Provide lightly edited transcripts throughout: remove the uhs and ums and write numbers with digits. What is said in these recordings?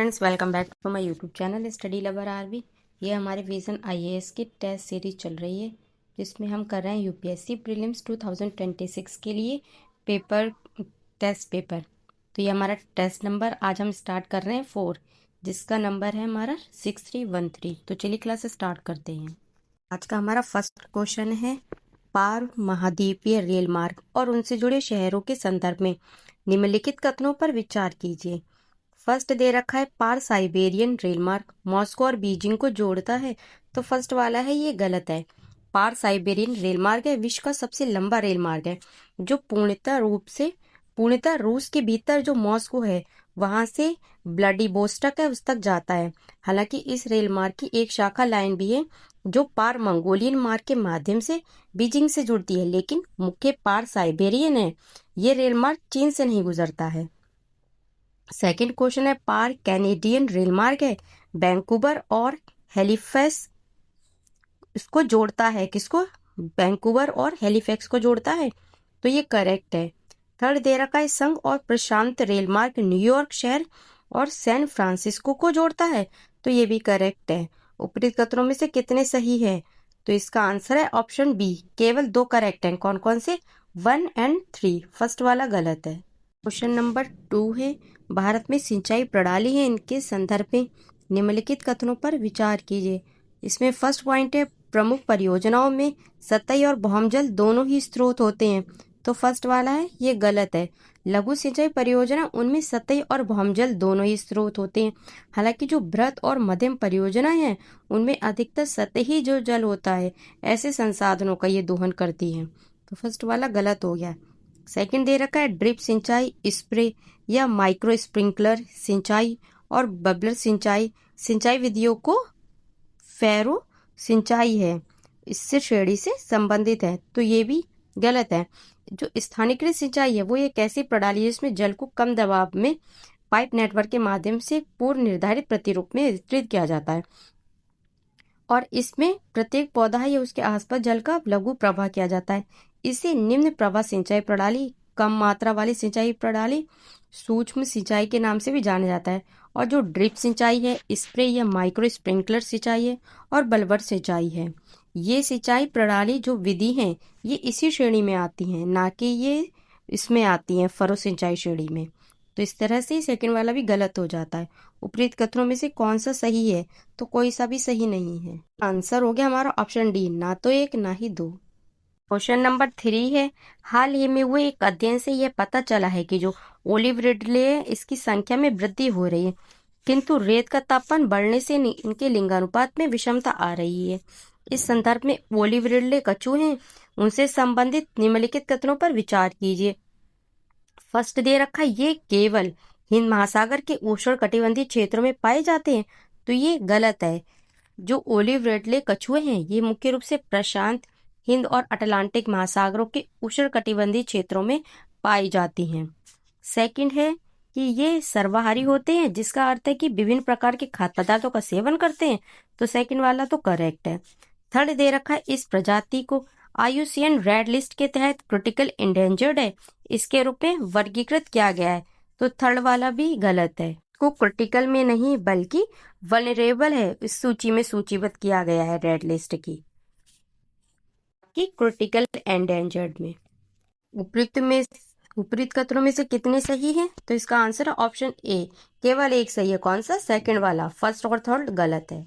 Friends, welcome back to my YouTube channel study lover RB. ये हमारे Vision IAS की test series चल रही है जिसमें हम कर रहे हैं यूपीएससी प्रीलिम्स 2026 के लिए टेस्ट पेपर। तो ये हमारा टेस्ट नंबर आज हम स्टार्ट कर रहे हैं 4, जिसका नंबर है हमारा 6313। तो चलिए क्लास स्टार्ट करते हैं। आज का हमारा फर्स्ट क्वेश्चन है, पार महाद्वीपीय रेल मार्ग और उनसे जुड़े शहरों के संदर्भ में निम्नलिखित कथनों पर विचार कीजिए। फर्स्ट दे रखा है, पार साइबेरियन रेल मार्ग मॉस्को और बीजिंग को जोड़ता है। तो फर्स्ट वाला है ये गलत है। पार साइबेरियन रेल मार्ग है विश्व का सबसे लंबा रेल मार्ग है जो पूर्णतः रूस के भीतर जो मॉस्को है वहां से व्लादिवोस्टॉक है उस तक जाता है। हालांकि इस रेल मार्ग की एक शाखा लाइन भी है जो पार मंगोलियन मार्ग के माध्यम से बीजिंग से जुड़ती है, लेकिन मुख्य पार साइबेरियन है। ये रेल मार्ग चीन से नहीं गुजरता है। सेकंड क्वेश्चन है, पार कैनेडियन रेल मार्ग है वैंकूवर और हैलिफैक्स इसको जोड़ता है। किसको? वैंकूवर और हैलिफैक्स को जोड़ता है। तो ये करेक्ट है। थर्ड दे रखा है, संघ और प्रशांत रेल मार्ग न्यूयॉर्क शहर और सैन फ्रांसिस्को को जोड़ता है। तो ये भी करेक्ट है। उपरोक्त कथनों में से कितने सही है? तो इसका आंसर है ऑप्शन बी। केवल 2 करेक्ट हैं। कौन कौन से? 1 और 3। फर्स्ट वाला गलत है। क्वेश्चन नंबर 2 है, भारत में सिंचाई प्रणाली है, इनके संदर्भ में निम्नलिखित कथनों पर विचार कीजिए। इसमें फर्स्ट पॉइंट है, प्रमुख परियोजनाओं में सतही और भौमजल दोनों ही स्रोत होते हैं। तो फर्स्ट वाला है ये गलत है। लघु सिंचाई परियोजना उनमें सतही और भौमजल दोनों ही स्रोत होते हैं। हालांकि जो बृहद और मध्यम परियोजना है उनमें अधिकतर सतही जो जल होता है ऐसे संसाधनों का ये दोहन करती है। तो फर्स्ट वाला गलत हो गया। सेकंड दे रखा है, ड्रिप सिंचाई, स्प्रे या माइक्रो स्प्रिंकलर सिंचाई और बबलर सिंचाई विधियों को फैरो सिंचाई है, इससे श्रेणी से संबंधित है। तो ये भी गलत है। जो स्थानीयकृत सिंचाई है वो एक ऐसी प्रणाली है जिसमें जल को कम दबाव में पाइप नेटवर्क के माध्यम से पूर्व निर्धारित प्रतिरूप में वितरित किया जाता है और इसमें प्रत्येक पौधा या उसके आसपास जल का लघु प्रवाह किया जाता है। इसे निम्न प्रवाह सिंचाई प्रणाली, कम मात्रा वाली सिंचाई प्रणाली, सूक्ष्म सिंचाई के नाम से भी जाना जाता है। और जो ड्रिप सिंचाई है, स्प्रे या माइक्रो स्प्रिंकलर सिंचाई है और बल्बर सिंचाई है, ये सिंचाई प्रणाली जो विधि है ये इसी श्रेणी में आती हैं, ना कि ये इसमें आती हैं फरो सिंचाई श्रेणी में। तो इस तरह से सेकंड वाला भी गलत हो जाता है। उपरोक्त कथनों में से कौन सा सही है? तो कोई सा भी सही नहीं है। आंसर हो गया हमारा ऑप्शन डी, ना तो 1 ना ही 2। क्वेश्चन नंबर 3 है, हाल ही में हुए एक अध्ययन से यह पता चला है कि जो ओलिव रिडले है इसकी संख्या में वृद्धि हो रही है, किंतु रेत का तापमान बढ़ने से इनके लिंगानुपात में विषमता आ रही है। इस संदर्भ में ओलिव रिडले कछुए हैं, उनसे संबंधित निम्नलिखित कथनों पर विचार कीजिए। फर्स्ट दे रखा है, ये केवल हिंद महासागर के उष्ण कटिबंधीय क्षेत्रों में पाए जाते हैं। तो ये गलत है। जो ओलिव रिडले कछुए हैं ये मुख्य रूप से प्रशांत, हिंद और अटलांटिक महासागरों के उष्ण कटिबंधीय क्षेत्रों में पाई जाती हैं। सेकंड है कि ये सर्वाहारी होते हैं, जिसका अर्थ है कि विभिन्न प्रकार के खाद्य पदार्थों का सेवन करते हैं। तो सेकंड वाला तो करेक्ट है। थर्ड दे रखा है, इस प्रजाति को IUCN रेड लिस्ट के तहत क्रिटिकल इंडेंजर्ड है, इसके रूप में वर्गीकृत किया गया है। तो थर्ड वाला भी गलत है। को क्रिटिकल में नहीं बल्कि वल्नरेबल है इस सूची में सूचीबद्ध किया गया है रेड लिस्ट की क्रिटिकल एंडेंजर्ड में। उपरोक्त कथनों में से कितने सही हैं? तो इसका आंसर है ऑप्शन ए, केवल 1 सही है। कौन सा? सेकंड वाला। फर्स्ट और थर्ड गलत है।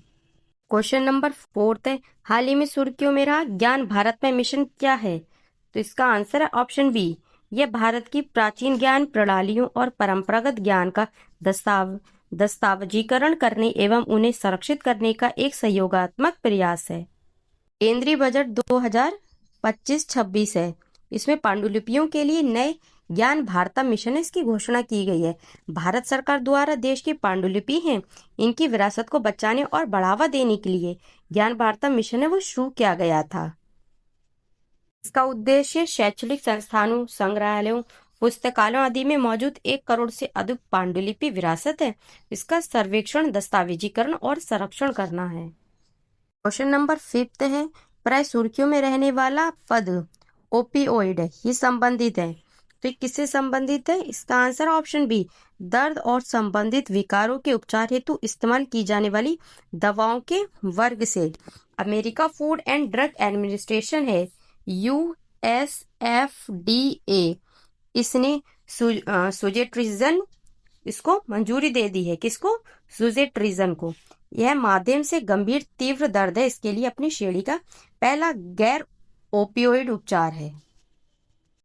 क्वेश्चन नंबर 4 है, हाल ही में सुर्खियों में रहा ज्ञान भारत में मिशन क्या है? तो इसका आंसर है ऑप्शन बी, यह भारत की प्राचीन ज्ञान प्रणालियों और परंपरागत ज्ञान का दस्तावेजीकरण करने एवं उन्हें संरक्षित करने का एक सहयोगात्मक प्रयास है। केंद्रीय बजट 2025-26 है। इसमें पांडुलिपियों के लिए नए ज्ञान भारत मिशन इसकी घोषणा की गई है। भारत सरकार द्वारा देश की पांडुलिपि हैं इनकी विरासत को बचाने और बढ़ावा देने के लिए ज्ञान भारत मिशन है वो शुरू किया गया था। इसका उद्देश्य शैक्षणिक संस्थानों, संग्रहालयों, पुस्तकालयों आदि में मौजूद 1 करोड़ से अधिक पांडुलिपि विरासत है, इसका सर्वेक्षण, दस्तावेजीकरण और संरक्षण करना है। क्वेश्चन नंबर 5 है, प्राय सुर्खियों में रहने वाला पद ओपियोइड है, ये संबंधित है। तो ये किससे संबंधित है? इसका आंसर ऑप्शन बी, दर्द और संबंधित विकारों के उपचार हेतु इस्तेमाल की जाने वाली दवाओं के वर्ग से। America food and drug administration है, USFDA, इसने सुजेट्रिजन इसको मंजूरी दे दी है। किसको? सुजेट्रिजन को। यह माध्यम से गंभीर तीव्र दर्द है, इसके लिए अपनी श्रेणी का पहला गैर ओपियोइड उपचार है।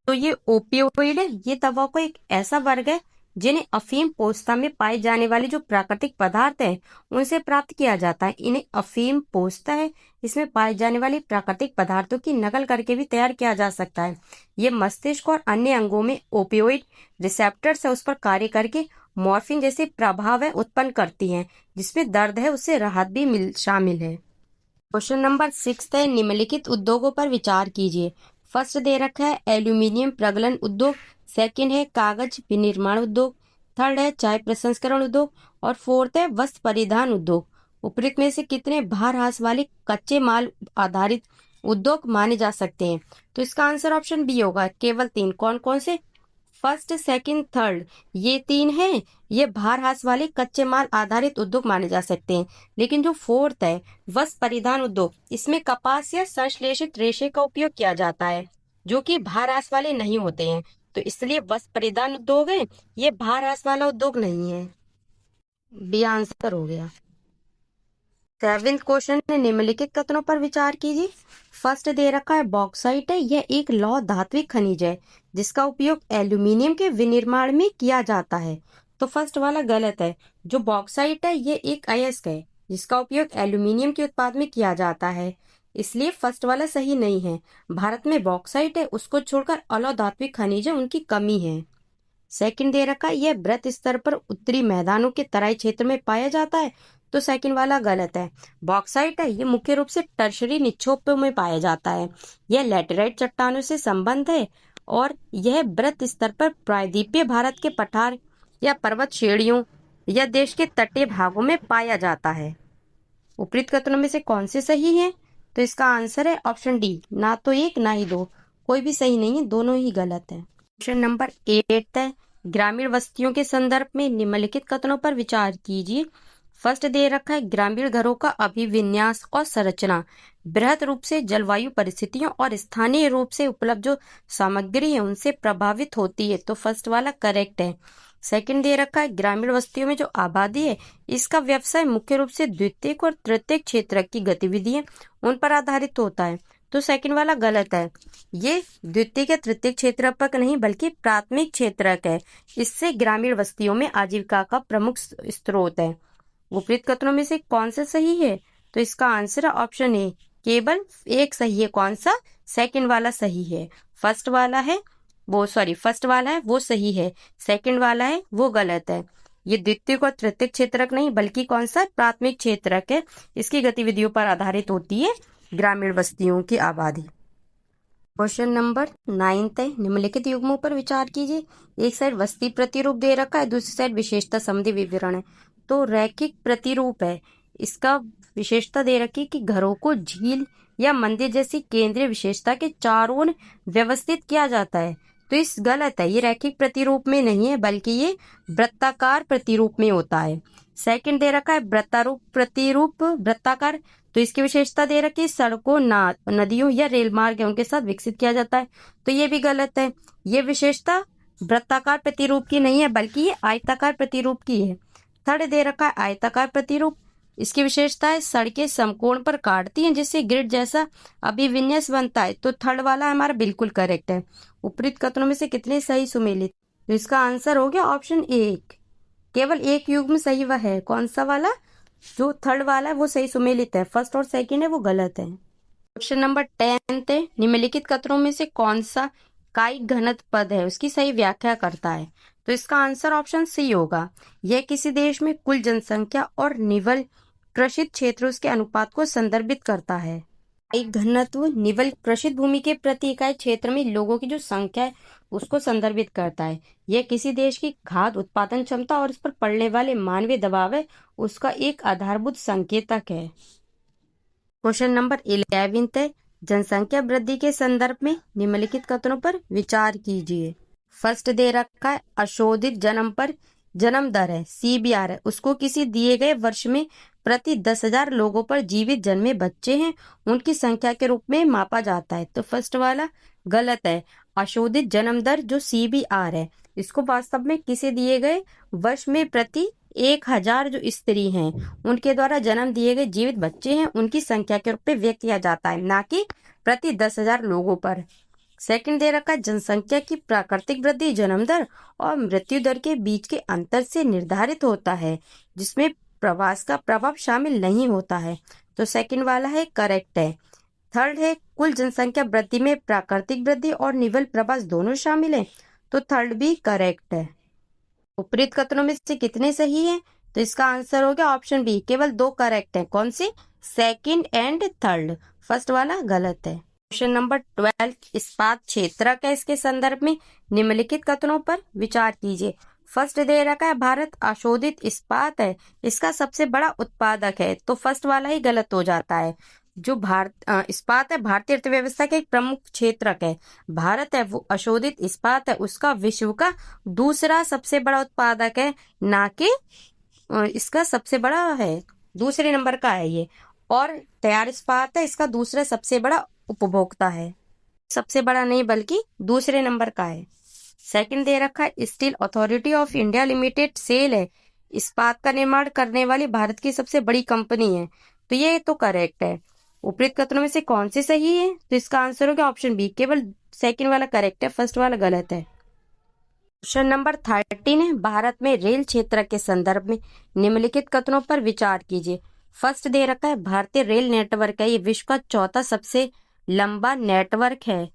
तो ये ओपियोइड है, ये दवाओं का एक ऐसा वर्ग है जिन्हें अफीम पोस्ता में पाए जाने वाले जो प्राकृतिक पदार्थ हैं उनसे प्राप्त किया जाता है। इन्हें अफीम पोस्ता है, इसमें पाए जाने वाले प्राकृतिक पदार्थों की नकल करके भी तैयार किया जा सकता है। ये मस्तिष्क और अन्य अंगों में ओपियोइड रिसेप्टर्स है, उस पर कार्य करके मॉर्फिन जैसे प्रभाव है उत्पन्न करती हैं, जिसमें दर्द है उससे राहत भी शामिल है। क्वेश्चन नंबर 6 है, निम्नलिखित उद्योगों पर विचार कीजिए। फर्स्ट दे रखा है एल्यूमिनियम प्रगलन उद्योग, सेकंड है कागज विनिर्माण उद्योग, थर्ड है चाय प्रसंस्करण उद्योग और फोर्थ है वस्त्र परिधान उद्योग। उपरोक्त में से कितने भार ह्रास वाले कच्चे माल आधारित उद्योग माने जा सकते हैं? तो इसका आंसर ऑप्शन बी होगा, केवल 3। कौन कौन से? फर्स्ट, सेकंड, थर्ड, ये 3 हैं, ये भार ह्रास वाले कच्चे माल आधारित उद्योग माने जा सकते हैं। लेकिन जो फोर्थ है वस्त्र परिधान उद्योग, इसमें कपास या संश्लेषित रेशे का उपयोग किया जाता है, जो कि भार ह्रास वाले नहीं होते हैं, तो इसलिए वस्त्र परिधान उद्योग है, ये भार ह्रास वाला उद्योग नहीं है। बी आंसर हो गया। 7वां क्वेश्चन है, निम्नलिखित कथनों पर विचार कीजिए। फर्स्ट दे रखा है बॉक्साइट है, यह एक लौह धात्विक खनिज है जिसका उपयोग एल्यूमिनियम के विनिर्माण में किया जाता है। तो फर्स्ट वाला गलत है। जो बॉक्साइट है ये एक अयस्क है जिसका उपयोग एल्यूमिनियम के उत्पाद में किया जाता है, इसलिए फर्स्ट वाला सही नहीं है। भारत में बॉक्साइट है, उसको छोड़कर अलौह धात्विक खनिज है, उनकी कमी है। सेकंड दे रखा है यह वृत्त स्तर पर उत्तरी मैदानों के तराई क्षेत्र में पाया जाता है, तो सेकंड वाला गलत है। बॉक्साइट है ये मुख्य रूप से टर्शरी निक्षेपों में पाया जाता है, यह लैटेराइट चट्टानों से संबंध है और यह वृत्त स्तर पर प्रायद्वीपीय भारत के पठार या पर्वत श्रेणियों या देश के तटीय भागों में पाया जाता है। उपरोक्त कथनों में से कौन से सही है? तो इसका आंसर है ऑप्शन डी, ना तो 1 ना ही 2, कोई भी सही नहीं है, दोनों ही गलत है। क्वेश्चन नंबर 8 है, ग्रामीण बस्तियों के संदर्भ में निम्नलिखित कथनों पर विचार कीजिए। फर्स्ट दे रखा है ग्रामीण घरों का अभिविन्यास और संरचना बृहद रूप से जलवायु परिस्थितियों और स्थानीय रूप से उपलब्ध जो सामग्री है उनसे प्रभावित होती है, तो फर्स्ट वाला करेक्ट है। सेकंड दे रखा है ग्रामीण बस्तियों में जो आबादी है इसका व्यवसाय मुख्य रूप से द्वितीयक और तृतीयक क्षेत्र की गतिविधियां उन पर आधारित होता है, तो सेकंड वाला गलत है। ये द्वितीयक या तृतीयक क्षेत्र पर नहीं बल्कि प्राथमिक क्षेत्र है, इससे ग्रामीण बस्तियों में आजीविका का प्रमुख स्रोत है। उपरोक्त कथनों में से कौन सा सही है? तो इसका आंसर ऑप्शन ए, केवल एक सही है। कौन सा? सेकंड वाला सही है। फर्स्ट वाला है वो सही है, सेकंड वाला है वो गलत है। ये द्वितीयक और तृतीयक क्षेत्रक नहीं बल्कि कौन सा? प्राथमिक क्षेत्रक है, इसकी गतिविधियों पर आधारित होती है ग्रामीण बस्तियों की आबादी। क्वेश्चन नंबर 9 है, निम्नलिखित युग्मों पर विचार कीजिए। एक साइड वस्ती प्रतिरूप दे रखा है, दूसरी साइड विशेषता संबंधी विवरण है। तो रैखिक प्रतिरूप है, इसका विशेषता दे रखी कि घरों को झील या मंदिर जैसी केंद्रीय विशेषता के चारों ओर व्यवस्थित किया जाता है, तो इस गलत है। ये रैखिक प्रतिरूप में नहीं है बल्कि ये वृत्ताकार प्रतिरूप में होता है। सेकंड दे रखा है वृत्तारूप प्रतिरूप वृत्ताकार, तो इसकी विशेषता दे रखी है सड़कों, नदियों या रेल मार्ग है उनके साथ विकसित किया जाता है, तो ये भी गलत है। ये विशेषता वृत्ताकार प्रतिरूप की नहीं है बल्कि ये आयताकार प्रतिरूप की है। थर्ड दे रखा है आयताकार प्रतिरूप, इसकी विशेषता है सड़कें समकोण पर काटती हैं जिससे ग्रिड जैसा अभिविन्यास बनता है, तो थर्ड वाला हमारा बिल्कुल करेक्ट है। उपरोक्त कथनों में से कितने सही सुमेलित? तो इसका आंसर हो गया ऑप्शन 1, केवल एक युग्म सही वह है। कौन सा वाला? जो थर्ड वाला है वो सही सुमेलित है, फर्स्ट और सेकंड है वो गलत है। क्वेश्चन नंबर 10 है, निम्नलिखित कथनों में से कौन सा कायिक घनत्व पद है उसकी सही व्याख्या करता है? तो इसका आंसर ऑप्शन सी होगा। यह किसी देश में कुल जनसंख्या और निवल कृषित क्षेत्र उसके अनुपात को संदर्भित करता है। कायिक घनत्व निवल कृषित भूमि के प्रति इकाई क्षेत्र में लोगों की जो संख्या है उसको संदर्भित करता है। यह किसी देश की खाद्य उत्पादन क्षमता और उस पर पड़ने वाले मानवीय दबाव है उसका एक आधारभूत संकेतक है। क्वेश्चन नंबर 11 है, जनसंख्या वृद्धि के संदर्भ में निम्नलिखित कथनों पर विचार कीजिए। फर्स्ट दे रखा है अशोधित जन्म पर जन्म दर है CBR है, उसको किसी दिए गए वर्ष में प्रति 10,000 लोगों पर जीवित जन्मे बच्चे हैं उनकी संख्या के रूप में मापा जाता है। तो फर्स्ट वाला गलत है। अशोधित जन्म दर जो CBR है, इसको वास्तव में किसी दिए गए वर्ष में प्रति 1,000 जो स्त्री हैं उनके द्वारा जन्म दिए गए जीवित बच्चे हैं उनकी संख्या के रूप में व्यक्त किया जाता है, ना कि प्रति 10,000 लोगों पर। सेकंड दे रखा है जनसंख्या की प्राकृतिक वृद्धि जन्म दर और मृत्यु दर के बीच के अंतर से निर्धारित होता है, जिसमें प्रवास का प्रभाव शामिल नहीं होता है। तो सेकंड वाला है करेक्ट है। थर्ड है कुल जनसंख्या वृद्धि में प्राकृतिक वृद्धि और निवल प्रवास दोनों शामिल है, तो थर्ड भी करेक्ट है। उपरोक्त कथनों में से कितने सही है? तो इसका आंसर हो गया ऑप्शन बी, केवल 2 करेक्ट है। कौन सी? Second and third. फर्स्ट वाला गलत है। क्वेश्चन नंबर 12 इस्पात क्षेत्रक है, इसके संदर्भ में निम्नलिखित कथनों पर विचार कीजिए। फर्स्ट दे रखा है भारत अशोधित इस्पात है, इसका सबसे बड़ा उत्पादक है, तो फर्स्ट वाला ही गलत हो जाता है। जो भारत इस्पात है भारतीय अर्थव्यवस्था का एक प्रमुख क्षेत्रक है, भारत है वो अशोधित इस्पात है उसका विश्व का दूसरा सबसे बड़ा उत्पादक है, ना कि इसका सबसे बड़ा है, दूसरे नंबर का है ये। और तैयार इस्पात है इसका दूसरा सबसे बड़ा उपभोक्ता है, सबसे बड़ा नहीं बल्कि दूसरे नंबर का है। सेकंड दे रखा है Steel Authority of India Limited SAIL है, इस्पात का निर्माण करने वाली भारत की सबसे बड़ी कंपनी है, तो ये तो करेक्ट है। उपरोक्त कथनों में से कौन सी सही है? तो इसका आंसर होगा ऑप्शन बी, केवल सेकंड वाला करेक्ट है, फर्स्ट वाला गलत है। क्वेश्चन नंबर 13 है भारत में रेल क्षेत्र के संदर्भ में निम्नलिखित कथनों पर विचार कीजिए। फर्स्ट दे रखा है भारतीय रेल नेटवर्क है ये विश्व का चौथा सबसे लंबा नेटवर्क है,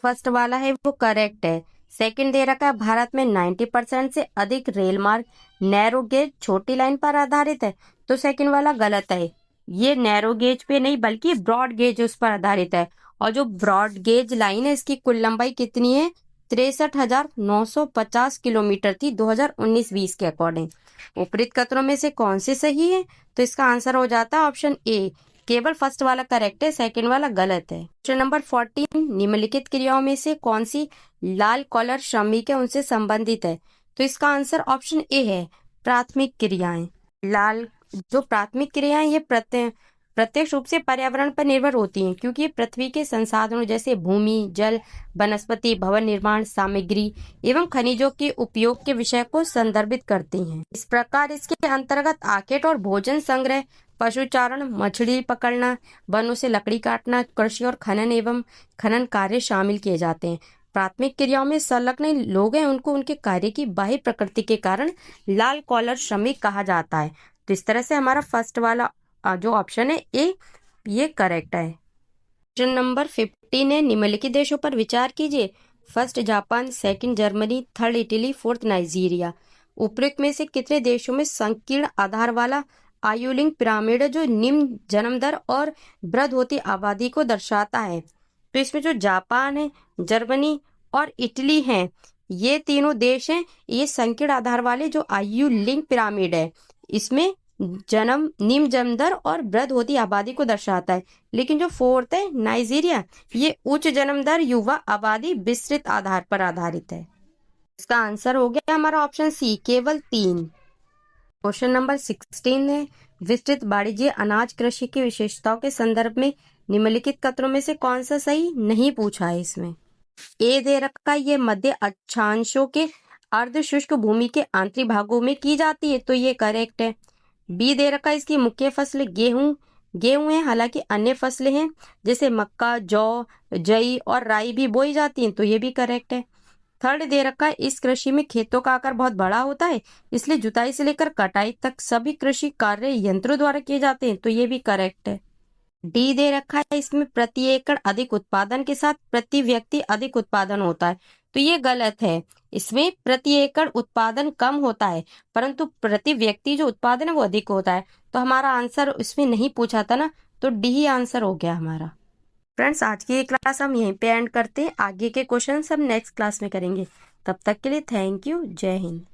फर्स्ट वाला है वो करेक्ट है। सेकंड दे रखा है भारत में 90% से अधिक रेल मार्ग नैरो गेज छोटी लाइन पर आधारित है, तो सेकंड वाला गलत है। ये नैरो गेज पे नहीं बल्कि ब्रॉड गेज उस पर आधारित है, और जो ब्रॉड गेज लाइन है इसकी कुल लंबाई कितनी है? 63,950 किलोमीटर थी 2019-20 के अकॉर्डिंग। उपरोक्त कथनों में से कौन सी सही है? तो इसका आंसर हो जाता है ऑप्शन ए, केवल फर्स्ट वाला करेक्ट है, सेकंड वाला गलत है। क्वेश्चन नंबर 14 निम्नलिखित क्रियाओं में से कौन सी लाल कॉलर श्रमिक है उनसे संबंधित है? तो इसका आंसर ऑप्शन ए है, प्राथमिक क्रियाएं। लाल जो प्राथमिक क्रियाएं ये प्रत्यक्ष रूप से पर्यावरण पर निर्भर होती हैं, क्योंकि ये पृथ्वी के संसाधनों जैसे भूमि, जल, वनस्पति, भवन निर्माण सामग्री एवं खनिजों के उपयोग के विषय को संदर्भित करती हैं। इस प्रकार इसके अंतर्गत आखेट और भोजन संग्रह, पशुचारण, मछली पकड़ना, वनों से लकड़ी काटना, कृषि और खनन एवं खनन कार्य शामिल किए जाते हैं। प्राथमिक क्रियाओं में संलग्न लोग हैं उनको उनके कार्य की बाह्य प्रकृति के कारण लाल कॉलर श्रमिक कहा जाता है। तो इस तरह से हमारा फर्स्ट वाला जो ऑप्शन है ए ये करेक्ट है। क्वेश्चन नंबर 15 है निम्नलिखित देशों पर विचार कीजिए। First Japan, second Germany, third Italy, fourth Nigeria. उपरोक्त में से कितने देशों में संकीर्ण आधार वाला आयुलिंग पिरामिड है जो निम्न जन्म दर और वृद्धि होती आबादी को दर्शाता है? तो इसमें जो जापान है, जर्मनी और इटली हैं, ये तीनों देश हैं, ये संकीर्ण आधार वाले जो आयुलिंग पिरामिड है इसमें निम्न जन्म दर और वृद्धि होती आबादी को दर्शाता है। लेकिन जो फोर्थ है नाइजीरिया, ये उच्च जन्म दर युवा आबादी विस्तृत आधार पर आधारित है। इसका आंसर हो गया हमारा ऑप्शन सी, केवल 3। क्वेश्चन नंबर 16 है विस्तृत वाणिज्य अनाज कृषि की विशेषताओं के संदर्भ में निम्नलिखित कथनों में से कौन सा सही नहीं पूछा है? इसमें ए दे रखा ये मध्य अक्षांशों के अर्ध शुष्क भूमि के आंतरिक भागों में की जाती है, तो ये करेक्ट है। बी दे रखा इसकी मुख्य फसल गेहूं है, हालांकि अन्य फसलें हैं जैसे मक्का, जौ, जई और राई भी बोई जाती हैं, तो ये भी करेक्ट है। थर्ड दे रखा है इस कृषि में खेतों का आकार बहुत बड़ा होता है, इसलिए जुताई से लेकर कटाई तक सभी कृषि कार्य यंत्रों द्वारा किए जाते हैं, तो ये भी करेक्ट है। डी दे रखा है इसमें प्रति एकड़ अधिक उत्पादन के साथ प्रति व्यक्ति अधिक उत्पादन होता है, तो ये गलत है। इसमें प्रति एकड़ उत्पादन कम होता है परंतु प्रति व्यक्ति जो उत्पादन है वो अधिक होता है, तो हमारा आंसर इसमें नहीं पूछा था ना, तो डी ही आंसर हो गया हमारा। फ्रेंड्स आज की ये क्लास हम यहीं पे एंड करते हैं, आगे के क्वेश्चन हम नेक्स्ट क्लास में करेंगे। तब तक के लिए थैंक यू, जय हिंद।